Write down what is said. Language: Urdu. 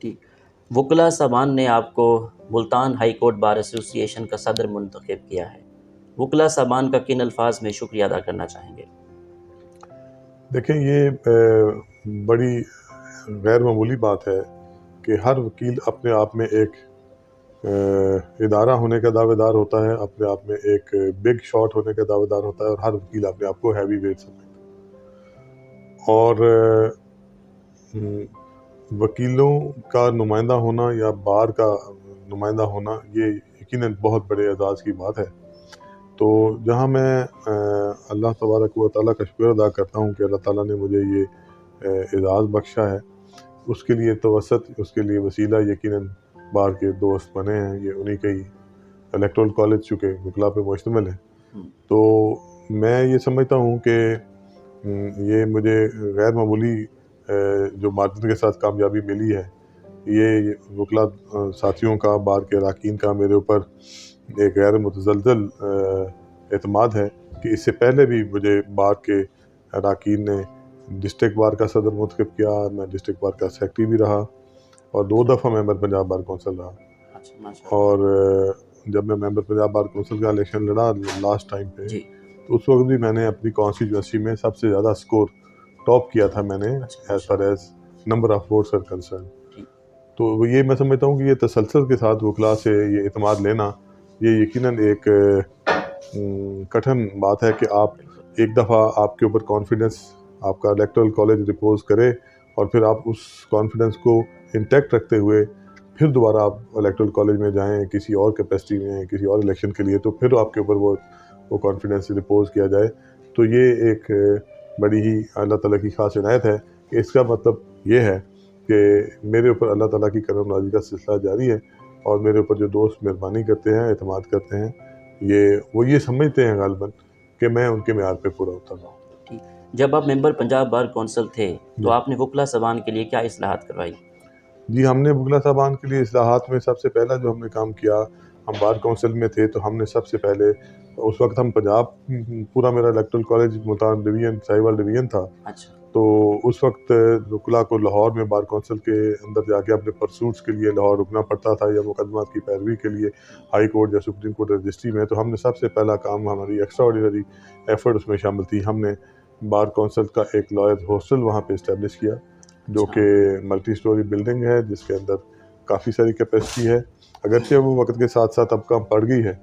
ٹھیک، وکلا صاحبان نے آپ کو ملتان ہائی کورٹ بار ایسوسی ایشن کا صدر منتخب کیا ہے، وکلا صاحبان کا کن الفاظ میں شکریہ ادا کرنا چاہیں گے؟ دیکھیں یہ بڑی غیر معمولی بات ہے کہ ہر وکیل اپنے آپ میں ایک ادارہ ہونے کا دعوے دار ہوتا ہے، اپنے آپ میں ایک بگ شاٹ ہونے کا دعوے دار ہوتا ہے، اور ہر وکیل اپنے آپ کو ہیوی ویٹ سمجھتا ہے۔ اور وکیلوں کا نمائندہ ہونا یا بار کا نمائندہ ہونا یہ یقیناً بہت بڑے اعزاز کی بات ہے۔ تو جہاں میں اللہ تبارک و تعالیٰ کا شکر ادا کرتا ہوں کہ اللہ تعالیٰ نے مجھے یہ اعزاز بخشا ہے، اس کے لیے توسط، اس کے لیے وسیلہ یقیناً بار کے دوست بنے ہیں، یہ انہی کے ہی الیکٹورل کالج چونکہ وکلا پہ مشتمل ہے۔ تو میں یہ سمجھتا ہوں کہ یہ مجھے غیر معمولی جو مارجن کے ساتھ کامیابی ملی ہے، یہ وکلا ساتھیوں کا، بار کے اراکین کا میرے اوپر ایک غیر متزلزل اعتماد ہے کہ اس سے پہلے بھی مجھے بار کے اراکین نے ڈسٹرکٹ بار کا صدر منتخب کیا، میں ڈسٹرکٹ بار کا سیکرٹری بھی رہا، اور 2 دفعہ ممبر پنجاب بار کونسل رہا۔ اور جب میں ممبر پنجاب بار کونسل کا الیکشن لڑا لاسٹ ٹائم پہ، تو اس وقت بھی میں نے اپنی کانسٹیٹوئنسی میں سب سے زیادہ سکور ٹاپ کیا تھا میں نے، as far as number of votes are concern. تو یہ میں سمجھتا ہوں کہ یہ تسلسل کے ساتھ وکلا سے یہ اعتماد لینا، یہ یقیناً ایک کٹھن بات ہے کہ آپ ایک دفعہ آپ کے اوپر کانفیڈنس آپ کا الیکٹورل کالج ریپوز کرے، اور پھر آپ اس کانفیڈنس کو انٹیکٹ رکھتے ہوئے پھر دوبارہ آپ الیکٹورل کالج میں جائیں کسی اور کیپیسٹی میں، کسی اور الیکشن کے لیے، تو پھر آپ کے اوپر وہ کانفیڈنس ریپوز کیا جائے۔ تو یہ ایک بڑی ہی اللہ تعالیٰ کی خاص عنایت ہے کہ اس کا مطلب یہ ہے کہ میرے اوپر اللہ تعالیٰ کی کرم نوازی کا سلسلہ جاری ہے، اور میرے اوپر جو دوست مہربانی کرتے ہیں، اعتماد کرتے ہیں، وہ یہ سمجھتے ہیں غالباً کہ میں ان کے معیار پہ پورا اتر رہا ہوں۔ جب آپ ممبر پنجاب بار کونسل تھے تو آپ نے وکلا صاحبان کے لیے کیا اصلاحات کروائی؟ جی، ہم نے وکلا صاحبان کے لیے اصلاحات میں سب سے پہلا جو ہم نے کام کیا، ہم بار کونسل میں تھے تو ہم نے سب سے پہلے، اس وقت ہم پنجاب، پورا میرا electoral college Multan division, Sahiwal division تھا، تو اس وقت وکلا کو لاہور میں بار کونسل کے اندر جا کے اپنے پرسوٹس کے لیے لاہور رکنا پڑتا تھا، یا مقدمات کی پیروی کے لیے ہائی کورٹ یا سپریم کورٹ رجسٹری میں۔ تو ہم نے سب سے پہلا کام، ہماری ایکسٹرا آرڈینری ایفرٹ اس میں شامل تھی، ہم نے بار کونسل کا ایک لائر ہاسٹل وہاں پہ اسٹیبلش کیا، جو کہ ملٹی سٹوری بلڈنگ ہے، جس کے اندر کافی ساری کیپیسٹی ہے، اگرچہ وہ وقت کے ساتھ ساتھ اب کم پڑ گئی ہے۔